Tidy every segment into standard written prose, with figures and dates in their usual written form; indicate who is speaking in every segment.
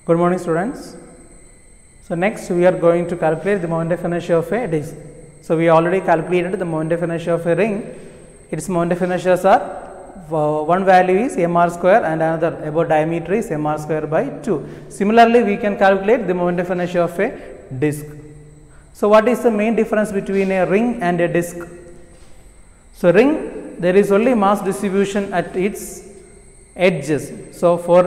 Speaker 1: Good morning, students. So next we are going to calculate the moment of inertia of a disk. So we already calculated the moment of inertia of a ring. Its moment of inertia are one value is mr square and another about diameter is mr square by 2. Similarly, we can calculate the moment of inertia of a disk. So what is the main difference between a ring and a disk? So ring, there is only mass distribution at its edges. So for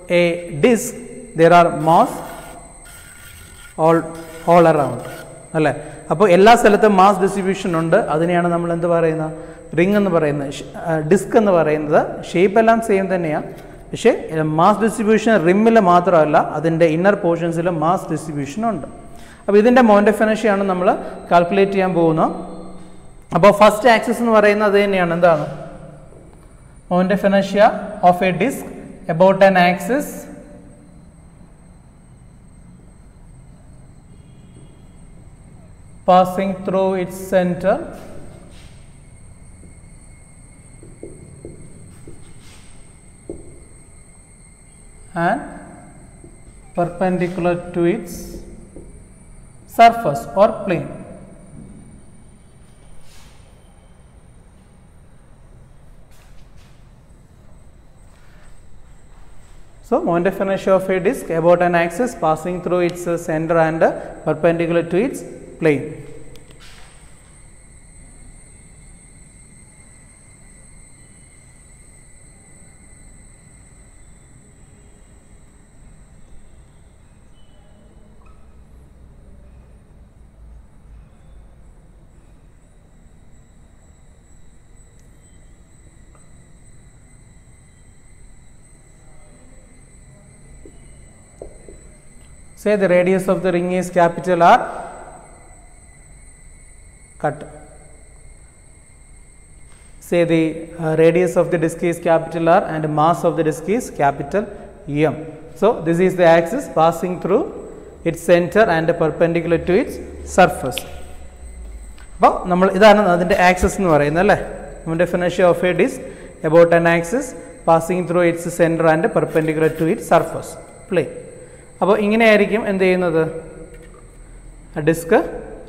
Speaker 1: a disk, there are mass all around. അല്ലേ? അപ്പോൾ എല്ലാ സ്ഥലത്തും mass distribution ഉണ്ട്. അതിനെയാണ് നമ്മൾ എന്ത് പറയുന്നത്? Ring എന്ന് പറയുന്നത്. ഡിസ്ക് എന്ന് പറയുന്നത് ഷേപ്പ് എല്ലാം സെയിം തന്നെയാണ്. പക്ഷേ മാസ് ഡിസ്ട്രിബ്യൂഷൻ റിമ്മിൽ മാത്രമല്ല, അതിൻ്റെ ഇന്നർ പോർഷൻസിലും മാസ് ഡിസ്ട്രിബ്യൂഷൻ ഉണ്ട്. അപ്പോൾ ഇതിൻ്റെ മൊമെൻ്റ് ഓഫ് ഇനർഷ്യയാണ് നമ്മൾ കാൽക്കുലേറ്റ് ചെയ്യാൻ പോകുന്നത്. അപ്പോൾ ഫസ്റ്റ് ആക്സിസ് എന്ന് പറയുന്നത് അത് തന്നെയാണ്. എന്താണ്? Moment of inertia of a disc about an axis passing through its center and perpendicular to its surface or plane. So, moment of inertia of a disk about an axis passing through its center and perpendicular to its plane. Say the radius of the ring is capital R. Cut. Say the radius of the disk is capital R and mass of the disk is capital M. So this is the axis passing through its center and perpendicular to its surface. അപ്പോൾ നമ്മൾ ഇതാണ് അതിൻ്റെ axis എന്ന് പറയുന്നത് അല്ലേ? moment of inertia of a disk about an axis passing through its center and perpendicular to its surface plane. അപ്പോൾ ഇങ്ങനെയായിരിക്കും എന്ത് ചെയ്യുന്നത്? ഡിസ്ക്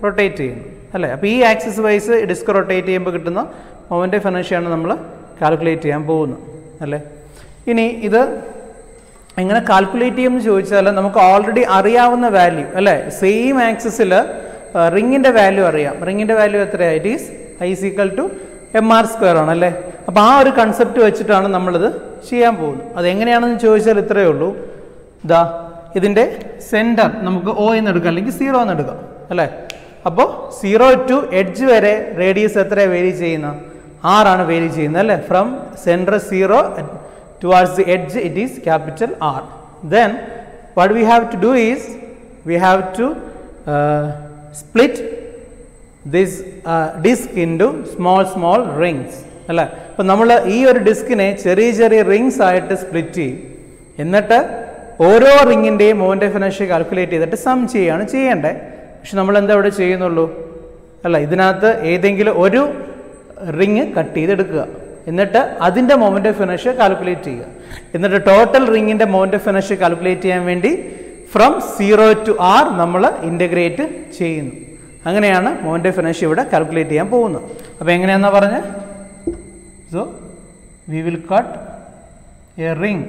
Speaker 1: റൊട്ടേറ്റ് ചെയ്യുന്നു അല്ലേ? അപ്പോൾ ഈ ആക്സിസ് വൈസ് ഡിസ്ക് റൊട്ടേറ്റ് ചെയ്യുമ്പോൾ കിട്ടുന്ന മൊമെൻ്റ് ഓഫ് ഇനർഷ്യയാണ് നമ്മൾ കാൽക്കുലേറ്റ് ചെയ്യാൻ പോകുന്നത് അല്ലേ? ഇനി ഇത് എങ്ങനെ കാൽക്കുലേറ്റ് ചെയ്യുമെന്ന് ചോദിച്ചാൽ നമുക്ക് ഓൾറെഡി അറിയാവുന്ന വാല്യൂ അല്ലേ? സെയിം ആക്സിസിൽ റിങ്ങിൻ്റെ വാല്യൂ അറിയാം. റിങ്ങിൻ്റെ വാല്യൂ എത്രയാണ്? It is I is equal to mr square ആണ് അല്ലേ? അപ്പോൾ ആ ഒരു കൺസെപ്റ്റ് വെച്ചിട്ടാണ് നമ്മളിത് ചെയ്യാൻ പോകുന്നത്. അതെങ്ങനെയാണെന്ന് ചോദിച്ചാൽ ഇത്രയേ ഉള്ളൂ. ഇതിൻ്റെ സെൻറ്റർ നമുക്ക് O എന്ന് എടുക്കാം, അല്ലെങ്കിൽ 0 എന്ന് എടുക്കാം അല്ലേ? അപ്പോൾ 0 ടു എഡ്ജ് വരെ റേഡിയസ് എത്രയാണ് വേരി ചെയ്യുന്നത്? R ആണ് വേരി ചെയ്യുന്നത് അല്ലേ? From centre 0 towards the edge it is capital R. Then what we have to do is we have to split this disc into small rings അല്ലേ? അപ്പം നമ്മൾ ഈ ഒരു ഡിസ്കിനെ ചെറിയ ചെറിയ റിങ്സ് ആയിട്ട് സ്പ്ലിറ്റ് ചെയ്യും. എന്നിട്ട് ഓരോ റിങ്ങിൻ്റെയും മൊമെൻ്റ് ഓഫ് ഇനർഷ്യ കാൽക്കുലേറ്റ് ചെയ്തിട്ട് സം ചെയ്യുകയാണ് ചെയ്യേണ്ടത്. പക്ഷെ നമ്മൾ എന്താ ഇവിടെ ചെയ്യുന്നുള്ളൂ അല്ല, ഇതിനകത്ത് ഏതെങ്കിലും ഒരു റിങ് കട്ട് ചെയ്തെടുക്കുക, എന്നിട്ട് അതിൻ്റെ മൊമെൻ്റ് ഓഫ് ഇനർഷ്യ കാൽക്കുലേറ്റ് ചെയ്യുക. എന്നിട്ട് ടോട്ടൽ റിങ്ങിൻ്റെ മൊമെൻ്റ് ഓഫ് ഇനർഷ്യ കാൽക്കുലേറ്റ് ചെയ്യാൻ വേണ്ടി ഫ്രം 0 ടു R നമ്മൾ ഇൻ്റഗ്രേറ്റ് ചെയ്യുന്നു. അങ്ങനെയാണ് മൊമെൻ്റ് ഓഫ് ഇനർഷ്യ ഇവിടെ കാൽക്കുലേറ്റ് ചെയ്യാൻ പോകുന്നത്. അപ്പോൾ എങ്ങനെയാണെന്നാണ് പറഞ്ഞത്? So we will cut a ring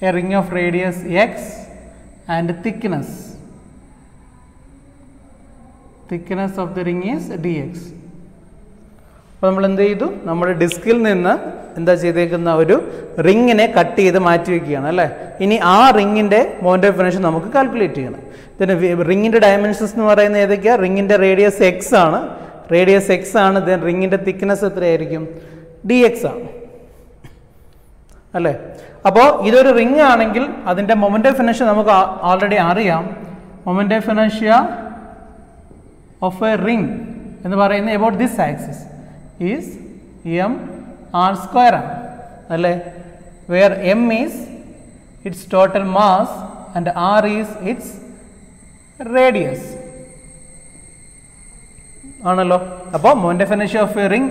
Speaker 1: a ring of radius x and thickness of the ring is dx. അപ്പോൾ നമ്മൾ എന്ത് ചെയ്തു? നമ്മുടെ ഡിസ്കിൽ നിന്ന് എന്താ ചെയ്തേക്കുന്ന ഒരു റിങ്ങിനെ കട്ട് ചെയ്ത് മാറ്റി വയ്ക്കുകയാണ് അല്ലേ? ഇനി ആ റിങ്ങിൻ്റെ മൊമെൻ്റ് ഓഫ് ഇനർഷ്യ നമുക്ക് കാൽക്കുലേറ്റ് ചെയ്യണം. പിന്നെ റിങ്ങിൻ്റെ ഡയമെൻഷൻസ് എന്ന് പറയുന്നത് ഏതൊക്കെയാണ്? റിങ്ങിൻ്റെ റേഡിയസ് എക്സ് ആണ്. ദെൻ റിങ്ങിൻ്റെ തിക്നെസ് എത്രയായിരിക്കും? dx ആണ്. അല്ലേ? അപ്പോൾ ഇതൊരു റിംഗ് ആണെങ്കിൽ അതിൻ്റെ മൊമെൻ്റ് ഓഫ് ഇനർഷ്യ നമുക്ക് ഓൾറെഡി അറിയാം. Moment of inertia of a ring എന്ന് പറയുന്നത് about this axis is M R square ആണ്, അല്ലേ? Where M is its total mass and R is its radius ആണല്ലോ. അപ്പോൾ moment of inertia of a ring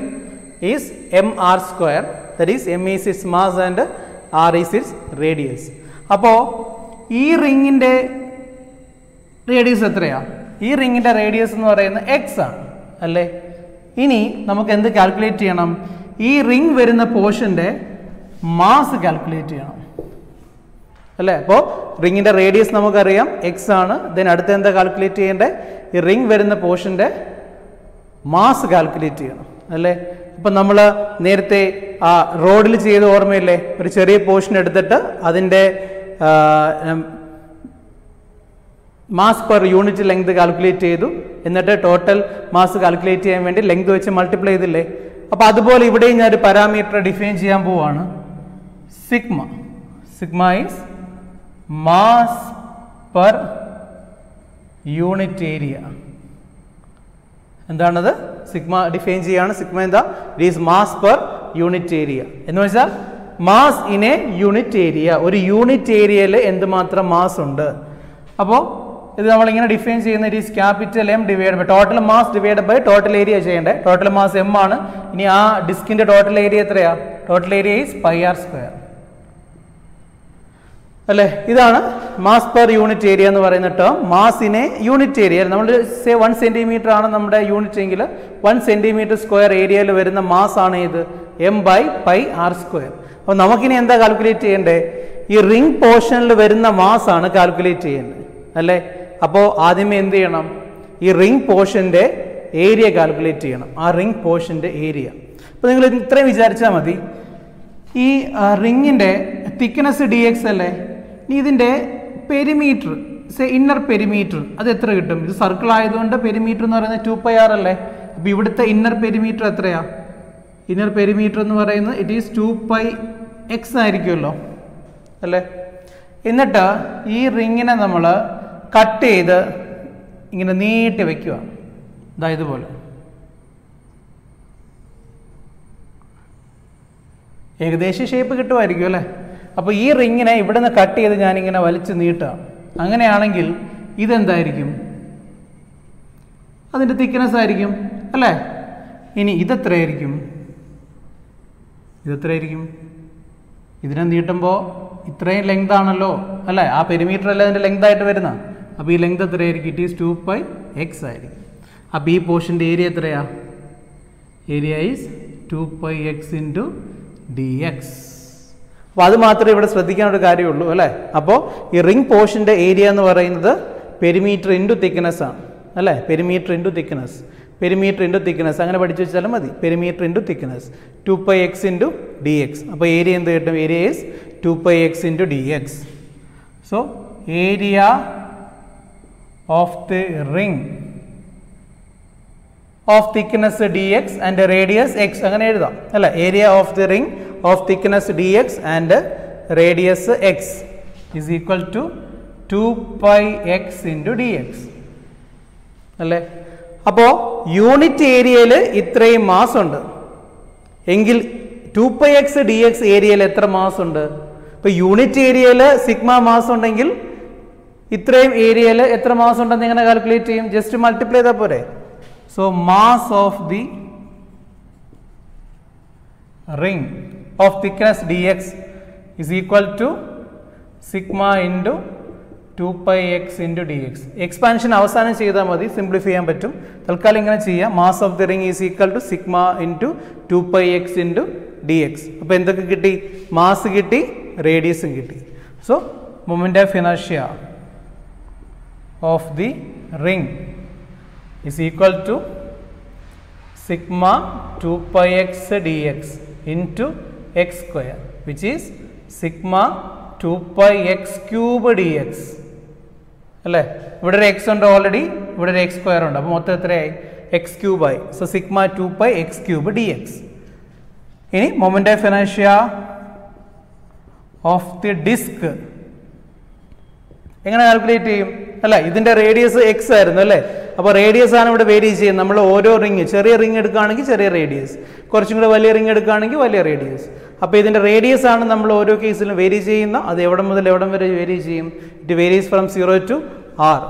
Speaker 1: is M R square, that is M is its mass and R is its radius. അപ്പോൾ ഈ റിങ്ങിൻ്റെ radius എത്രയാണ്? ഈ റിങ്ങിൻ്റെ radius എന്ന് പറയുന്നത് X ആണ്, അല്ലേ? ഇനി നമുക്ക് എന്ത് കാൽക്കുലേറ്റ് ചെയ്യണം? ഈ റിംഗ് വരുന്ന പോർഷൻ്റെ മാസ് കാൽക്കുലേറ്റ് ചെയ്യണം, അല്ലേ? അപ്പോൾ റിങ്ങിൻ്റെ റേഡിയസ് നമുക്കറിയാം എക്സ് ആണ്. ദെൻ അടുത്ത് എന്താ കാൽക്കുലേറ്റ് ചെയ്യേണ്ടത്? ഈ റിംഗ് വരുന്ന പോർഷൻ്റെ മാസ് കാൽക്കുലേറ്റ് ചെയ്യണം, അല്ലേ? ഇപ്പം നമ്മൾ നേരത്തെ ആ റോഡിൽ ചെയ്ത ഓർമ്മയില്ലേ? ഒരു ചെറിയ പോർഷൻ എടുത്തിട്ട് അതിൻ്റെ mass per unit length calculate ചെയ്തു, എന്നിട്ട് ടോട്ടൽ മാസ് കാൽക്കുലേറ്റ് ചെയ്യാൻ വേണ്ടി ലെങ്ത് വെച്ച് മൾട്ടിപ്ലൈ ചെയ്തില്ലേ? അപ്പോൾ അതുപോലെ ഇവിടെയും ഞാൻ ഒരു പാരാമീറ്റർ ഡിഫൈൻ ചെയ്യാൻ പോവാണ്. Sigma. Sigma is mass per unit area. എന്താണത്? സിഗ്മ ഡിഫൈൻ ചെയ്യാണ്. സിഗ്മ എന്താ? It is mass per unit area എന്ന് വെച്ചാൽ mass in a unit area. ഒരു യൂണിറ്റ് ഏരിയയിൽ എന്തുമാത്രം മാസ് ഉണ്ട്. അപ്പോൾ ഇത് നമ്മളിങ്ങനെ ഡിഫൈൻ ചെയ്യുന്ന it is capital M divide by total mass divide by total area ചെയ്യേണ്ടത്. ടോട്ടൽ മാസ് എം ആണ്. ഇനി ആ ഡിസ്കിന്റെ ടോട്ടൽ ഏരിയ എത്രയാ? Total area is pi R square, അല്ലേ? ഇതാണ് മാസ് പെർ യൂണിറ്റ് ഏരിയ എന്ന് പറയുന്ന ടേം. മാസിനെ യൂണിറ്റ് ഏരിയ നമ്മൾ 1 സെന്റിമീറ്റർ ആണ് നമ്മുടെ യൂണിറ്റ് എങ്കിൽ 1 സെന്റിമീറ്റർ സ്ക്വയർ ഏരിയയിൽ വരുന്ന മാസ് ആണ് ഇത് M by pi R square. അപ്പോൾ നമുക്കിനി എന്താ കാൽക്കുലേറ്റ് ചെയ്യേണ്ടത്? ഈ റിംഗ് പോർഷനിൽ വരുന്ന മാസ് ആണ് കാൽക്കുലേറ്റ് ചെയ്യേണ്ടത്, അല്ലേ? അപ്പോൾ ആദ്യമേ എന്ത് ചെയ്യണം? ഈ റിംഗ് പോർഷൻ്റെ ഏരിയ കാൽക്കുലേറ്റ് ചെയ്യണം. ആ റിംഗ് പോർഷൻ്റെ ഏരിയ. അപ്പോൾ നിങ്ങൾ ഇത്രയും വിചാരിച്ചാൽ മതി. ഈ റിങ്ങിൻ്റെ തിക്നെസ് ഡി എക്സ് അല്ലേ? ഇനി ഇതിൻ്റെ പെരിമീറ്റർ, ഇന്നർ പെരിമീറ്റർ അത് എത്ര കിട്ടും? ഇത് സർക്കിൾ ആയതുകൊണ്ട് പെരിമീറ്റർ എന്ന് പറയുന്നത് 2πr അല്ലേ? അപ്പോൾ ഇവിടുത്തെ ഇന്നർ പെരിമീറ്റർ എത്രയാ? ഇന്നർ പെരിമീറ്റർ എന്ന് പറയുന്നത് ഇറ്റ് ഈസ് 2πx ആയിരിക്കുമല്ലോ, അല്ലേ? എന്നിട്ട് ഈ റിങ്ങിനെ നമ്മൾ കട്ട് ചെയ്ത് ഇങ്ങനെ നീട്ടി വയ്ക്കുക. ഇതുപോലെ ഏകദേശം ഷേപ്പ് കിട്ടുമായിരിക്കും, അല്ലേ? അപ്പോൾ ഈ റിങ്ങിനെ ഇവിടെ നിന്ന് കട്ട് ചെയ്ത് ഞാനിങ്ങനെ വലിച്ചു നീട്ടുക. അങ്ങനെയാണെങ്കിൽ ഇതെന്തായിരിക്കും? അതിൻ്റെ തിക്നെസ് ആയിരിക്കും, അല്ലേ? ഇനി ഇതെത്രയായിരിക്കും? ഇതെത്രയായിരിക്കും? ഇതിനെ നീട്ടുമ്പോൾ ഇത്രയും ലെങ്ത് ആണല്ലോ, അല്ലേ? ആ പെരിമീറ്റർ അല്ലേ അതിൻ്റെ ലെങ്ത് ആയിട്ട് വരുന്ന. അപ്പോൾ ഈ ലെങ്ത് എത്രയായിരിക്കും? ഇറ്റ് ഈസ് 2πx ആയിരിക്കും. അപ്പോൾ ഈ പോർഷൻ്റെ ഏരിയ എത്രയാ? Area is 2πx into dx. അപ്പോൾ അത് മാത്രമേ ഇവിടെ ശ്രദ്ധിക്കാനൊരു കാര്യമുള്ളൂ, അല്ലേ? അപ്പോൾ ഈ റിംഗ് പോർഷൻ്റെ ഏരിയ എന്ന് പറയുന്നത് പെരിമീറ്റർ ഇൻറ്റു തിക്നെസ് ആണ്, അല്ലേ? Perimeter into thickness, perimeter into thickness അങ്ങനെ പഠിച്ചു വെച്ചാലും മതി. Perimeter into thickness 2πx into dx. അപ്പോൾ ഏരിയ എന്ത് കിട്ടും? Area is 2πx into dx. So area of the ring of thickness dx and radius x അങ്ങനെ എഴുതാം, അല്ല? Area of the ring of thickness dx and radius x is equal to 2πx into dx, അല്ലേ? അപ്പോൾ unit ഏരിയയിൽ ഇത്രയും mass ഉണ്ട് എങ്കിൽ 2πx dx ഏരിയയിൽ എത്ര മാസ് ഉണ്ട്? ഇപ്പോൾ യൂണിറ്റ് ഏരിയയിൽ സിഗ്മ മാസ് ഉണ്ടെങ്കിൽ ഇത്രയും ഏരിയയിൽ എത്ര മാസ് ഉണ്ടെന്ന് എങ്ങനെ കാൽക്കുലേറ്റ് ചെയ്യും? ജസ്റ്റ് മൾട്ടിപ്ലൈ ചെയ്താൽ പോരെ. So mass of the ring of thickness dx is equal to sigma into 2πx into dx. Expansion അവസാനം ചെയ്താൽ മതി, സിംപ്ലിഫൈ ചെയ്യാൻ പറ്റും. തൽക്കാലം ഇങ്ങനെ ചെയ്യാം. Mass of the ring is equal to sigma into 2πx into dx. അപ്പോൾ എന്തൊക്കെ കിട്ടി? മാസ് കിട്ടി, റേഡിയസും കിട്ടി. So moment of inertia of the ring is equal to sigma 2πx dx into x square, which is sigma 2πx cube dx, അല്ലേ? ഇവിടെ ഒരു x ഉണ്ട് ഓൾറെഡി, ഇവിടെ ഒരു x സ്ക്വയർ ഉണ്ട്. അപ്പോൾ മൊത്തം എത്രയായി? x ക്യൂബ് ആയി. So sigma 2πx cube dx. ഇനി moment of inertia of the disk. എങ്ങനെ കാൽക്കുലേറ്റ് ചെയ്യും അല്ല, ഇതിൻ്റെ റേഡിയസ് എക്സ് ആയിരുന്നു അല്ലേ, അപ്പോൾ റേഡിയസ് ആണ് ഇവിടെ വേരി ചെയ്യുന്നത്. നമ്മൾ ഓരോ റിങ്, ചെറിയ റിങ് എടുക്കുകയാണെങ്കിൽ ചെറിയ റേഡിയസ്, കുറച്ചും കൂടെ വലിയ റിങ് എടുക്കുകയാണെങ്കിൽ വലിയ റേഡിയസ്. അപ്പോൾ ഇതിൻ്റെ റേഡിയസ് ആണ് നമ്മൾ ഓരോ കേസിലും വേരി ചെയ്യുന്ന. അത് എവിടെ മുതൽ എവിടം വരെ വേരി ചെയ്യും? It varies from 0 to r.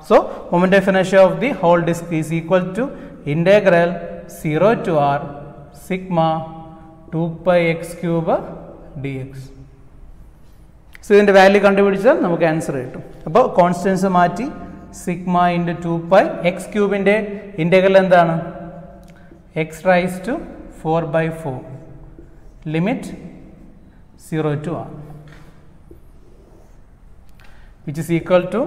Speaker 1: So moment of inertia of the whole disk is equal to integral 0 to r sigma 2 pi x cube dx. So ഇതിൻ്റെ വാല്യൂ കണ്ടുപിടിച്ചാൽ നമുക്ക് ആൻസർ കിട്ടും. അപ്പോൾ കോൺസ്റ്റൻസ് മാറ്റി സിഗ്മ ഇൻറ്റു 2 പൈ എക്സ് ക്യൂബിൻ്റെ integral എന്താണ്? X raise to 4/4 limit 0 to r which is equal to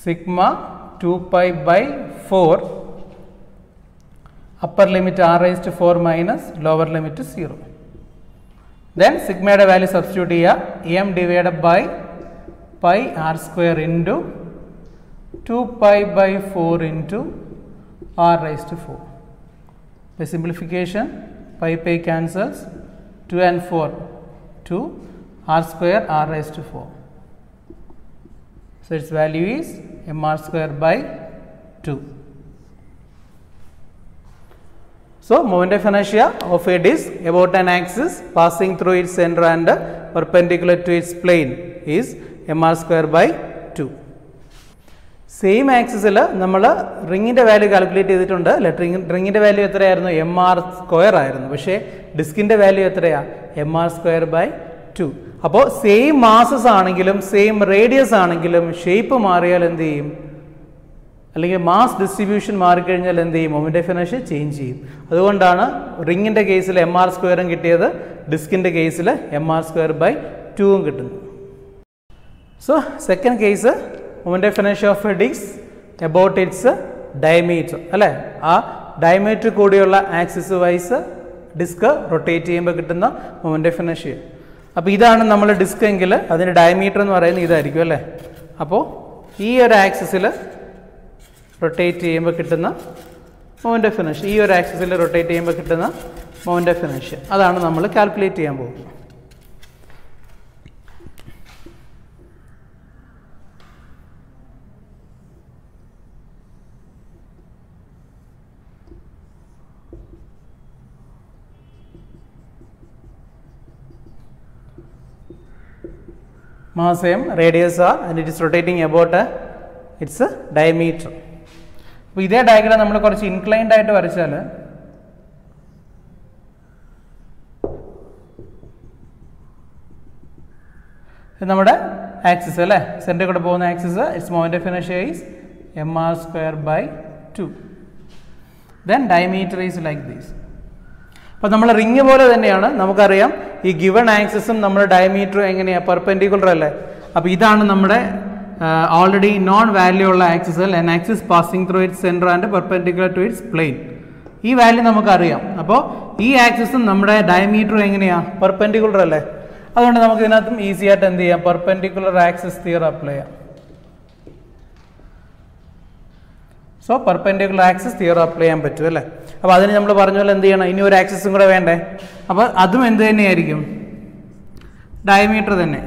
Speaker 1: sigma 2 pi by 4 upper limit r raised to 4 minus lower limit to 0. Then sigmയുടെ value substitute ചെയ്യുക. M divided by pi R square into 2 pi by 4 into R raise to 4. By simplification, pi cancels, 2 and 4 2, r square r raised to 4. So its value is mr square by 2. So moment of inertia of a disk about an axis passing through its center and perpendicular to its plane is mr square by 2. Same ആക്സിസിൽ നമ്മൾ റിങ്ങിൻ്റെ value calculate ചെയ്തിട്ടുണ്ട് അല്ലെ. റിങ്ങിൻ്റെ value എത്രയായിരുന്നു? mr square ആയിരുന്നു. പക്ഷേ ഡിസ്കിൻ്റെ വാല്യൂ എത്രയാണ്? mr square by 2. അപ്പോൾ സെയിം മാസസ് ആണെങ്കിലും സെയിം റേഡിയസ് ആണെങ്കിലും ഷേപ്പ് മാറിയാൽ എന്ത് ചെയ്യും? അല്ലെങ്കിൽ മാസ് ഡിസ്ട്രിബ്യൂഷൻ മാറിക്കഴിഞ്ഞാൽ എന്ത് ചെയ്യും? മൊമെൻ്റ് ഓഫ് ഇനർഷ്യ ചേഞ്ച് ചെയ്യും. അതുകൊണ്ടാണ് റിങ്ങിൻ്റെ കേസിൽ mr സ്ക്വയറും കിട്ടിയത്, ഡിസ്കിൻ്റെ കേസിൽ mr സ്ക്വയർ ബൈ 2ഉം കിട്ടുന്നു. So second case, moment of inertia of a disc about its diameter അല്ലേ. ആ ഡയമീറ്റർ കൂടിയുള്ള ആക്സിസ് വൈസ് ഡിസ്ക് റൊട്ടേറ്റ് ചെയ്യുമ്പോൾ കിട്ടുന്ന മൊമെൻ്റ് ഓഫ് ഇനർഷ്യ. അപ്പോൾ ഇതാണ് നമ്മൾ ഡിസ്ക് എങ്കിൽ അതിൻ്റെ ഡയമീറ്റർ എന്ന് പറയുന്നത് ഇതായിരിക്കും അല്ലേ. അപ്പോൾ ഈ ഒരു ആക്സിസിൽ റൊട്ടേറ്റ് ചെയ്യുമ്പോൾ കിട്ടുന്ന മൊമെൻ്റ് ഓഫ് ഇനർഷ്യ, ഈ ഒരു ആക്സിസിൽ റൊട്ടേറ്റ് ചെയ്യുമ്പോൾ കിട്ടുന്ന മൊമെൻ്റ് ഓഫ് ഇനർഷ്യ, അതാണ് നമ്മൾ കാൽക്കുലേറ്റ് ചെയ്യാൻ പോകുന്നത്. Mass m, radius r, and it is rotating about its diameter. അപ്പോൾ ഇതേ ഡയഗ്രാം നമ്മൾ കുറച്ച് ഇൻക്ലൈൻഡ് ആയിട്ട് വരച്ചാൽ നമ്മുടെ ആക്സിസ് അല്ലേ, സെൻറ്ററിൽ കൂടെ പോകുന്ന axis, its moment of inertia is mr square by 2. Then diameter is like this. അപ്പോൾ നമ്മൾ റിങ് പോലെ തന്നെയാണ്, നമുക്കറിയാം ഈ ഗിവൺ ആക്സിസും നമ്മുടെ ഡയമീറ്ററും എങ്ങനെയാണ്? പെർപെൻഡിക്കുലർ അല്ലേ. അപ്പോൾ ഇതാണ് നമ്മുടെ ഓൾറെഡി നോൺ വാല്യൂ ഉള്ള ആക്സിസ് അല്ലേ, an axis passing through its centre and perpendicular to its plane. ഈ വാല്യൂ നമുക്കറിയാം. അപ്പോൾ ഈ ആക്സിസും നമ്മുടെ ഡയമീറ്ററും എങ്ങനെയാണ്? പെർപെൻഡിക്കുലർ അല്ലേ. അതുകൊണ്ട് നമുക്ക് ഇതിനകത്തും ഈസി ആയിട്ട് എന്ത് ചെയ്യാം? പെർപെൻഡിക്കുലർ ആക്സിസ് തിയറം അപ്ലൈ ചെയ്യാം. So perpendicular axis theorem apply ചെയ്യാൻ പറ്റും അല്ലേ. അപ്പോൾ അതിന് നമ്മൾ പറഞ്ഞ പോലെ എന്ത് ചെയ്യണം? ഇനി ഒരു ആക്സിസും കൂടെ വേണ്ടേ. അപ്പോൾ അതും എന്ത് തന്നെയായിരിക്കും? ഡയമീറ്റർ തന്നെ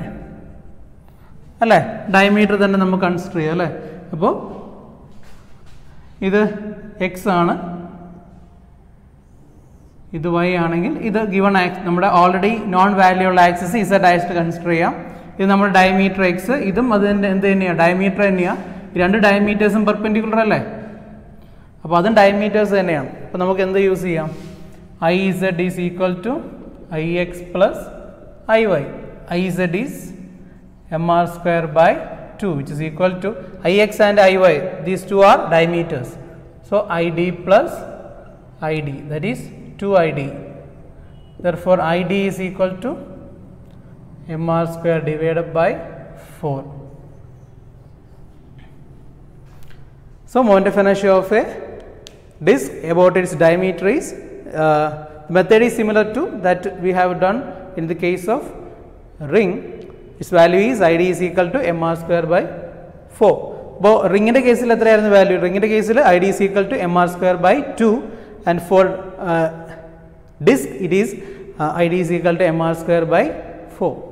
Speaker 1: അല്ലേ, ഡയമീറ്റർ തന്നെ നമുക്ക് കൺസിഡർ ചെയ്യാം അല്ലേ. അപ്പോൾ ഇത് എക്സ് ആണ്, ഇത് വൈ ആണെങ്കിൽ ഇത് ഗിവൺ ആക്സ്, നമ്മുടെ ഓൾറെഡി നോൺ വാല്യൂ ഉള്ള ആക്സിസ് ഇസഡ് ആയിട്ട് കൺസിഡർ ചെയ്യാം. ഇത് നമ്മുടെ ഡയമീറ്റർ എക്സ്, ഇതും അതിൻ്റെ എന്ത് തന്നെയാണ്? ഡയമീറ്റർ തന്നെയാണ്. ഈ രണ്ട് ഡയമീറ്റേഴ്സും പെർപെൻഡിക്കുലർ അല്ലേ. അപ്പോൾ അതും ഡയമീറ്റേഴ്സ് തന്നെയാണ്. അപ്പോൾ നമുക്ക് എന്ത് യൂസ് ചെയ്യാം? I Z is equal to I X plus I Y. I Z is mr square by 2 which is equal to ix and iy, these two are diameters. So id plus id, that is 2id. Therefore id is equal to mr square divided by 4. So moment of inertia of a disk about its diameter is the method is similar to that we have done in the case of ring. Its value is id is equal to mr square by 4. അപ്പോൾ റിങ്ങിൻ്റെ കേസിൽ എത്രയായിരുന്നു value? റിങ്ങിൻ്റെ കേസിൽ id is equal to mr square by 2 and for disk it is id is equal to mr square by 4.